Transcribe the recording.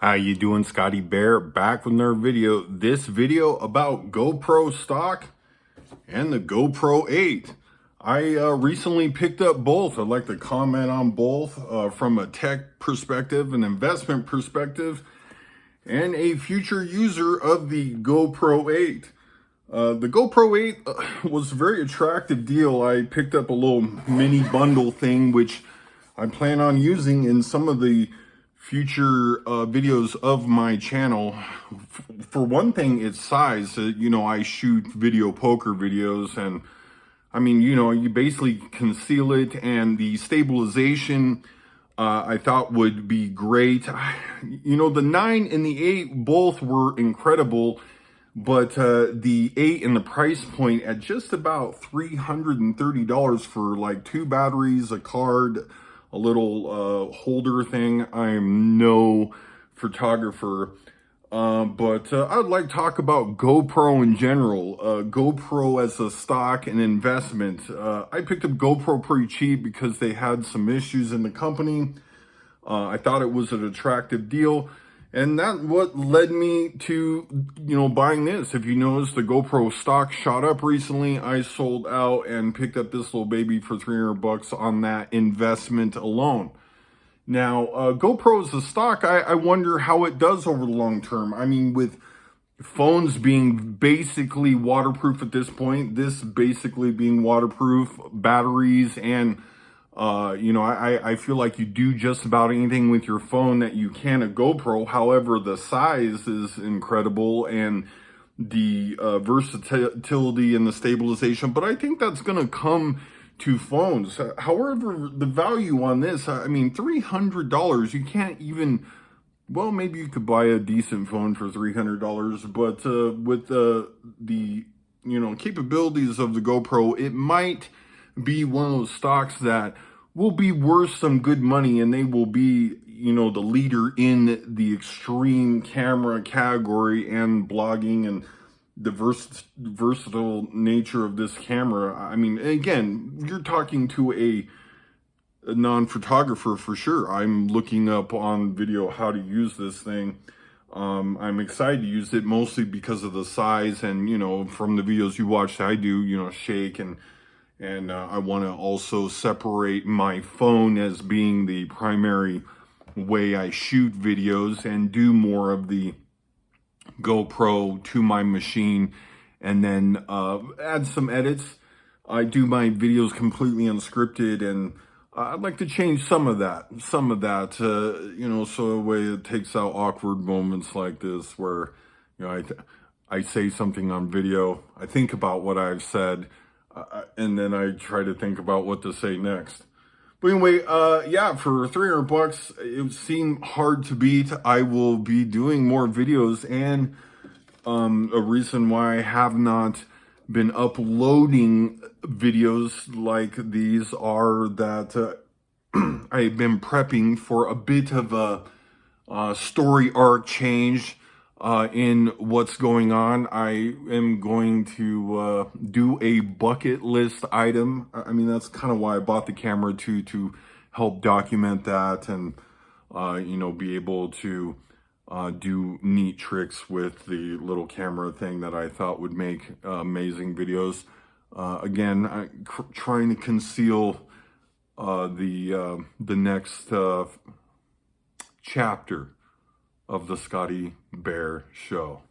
How you doing? Scotty Bear back with another video. This video about GoPro stock and the GoPro 8. I recently picked up both. I'd like to comment on both from a tech perspective, an investment perspective, and a future user of the GoPro 8. The GoPro 8 was a very attractive deal. I picked up a little mini bundle thing, which I plan on using in some of the future videos of my channel. For one thing, its size. I shoot video poker videos, and I mean, you basically conceal it, and the stabilization I thought would be great. The 9 and the 8 both were incredible, but the 8 and the price point at just about $330 for like 2 batteries, a card, a little holder thing. I am no photographer, but I'd like to talk about GoPro in general. GoPro as a stock and investment. I picked up GoPro pretty cheap because they had some issues in the company. I thought it was an attractive deal, and that's what led me to, buying this. If you notice, the GoPro stock shot up recently. I sold out and picked up this little baby for $300 on that investment alone. Now, GoPro is a stock. I wonder how it does over the long term. I mean, with phones being basically waterproof at this point, this basically being waterproof, batteries, and I feel like you do just about anything with your phone that you can a GoPro. However, the size is incredible, and the versatility and the stabilization. But I think that's going to come to phones. However, the value on this, I mean, $300, you can't even, well, maybe you could buy a decent phone for $300, but with the capabilities of the GoPro, it might be one of those stocks that will be worth some good money, and they will be, the leader in the extreme camera category and blogging and the versatile nature of this camera. I mean, again, you're talking to a non-photographer for sure. I'm looking up on video how to use this thing. I'm excited to use it mostly because of the size, and from the videos you watch, I do shake, and I want to also separate my phone as being the primary way I shoot videos and do more of the GoPro to my machine, and then add some edits. I do my videos completely unscripted, and I'd like to change some of that, so the way it takes out awkward moments like this where, I say something on video, I think about what I've said, and then I try to think about what to say next. But anyway, yeah, for $300, it seemed hard to beat. I will be doing more videos, and a reason why I have not been uploading videos like these are that I've been prepping for a bit of a story arc change in what's going on. I am going to do a bucket list item. I mean, that's kind of why I bought the camera to help document that, and be able to do neat tricks with the little camera thing that I thought would make amazing videos. Again, I'm trying to conceal the next chapter of the Scotty Bear Show.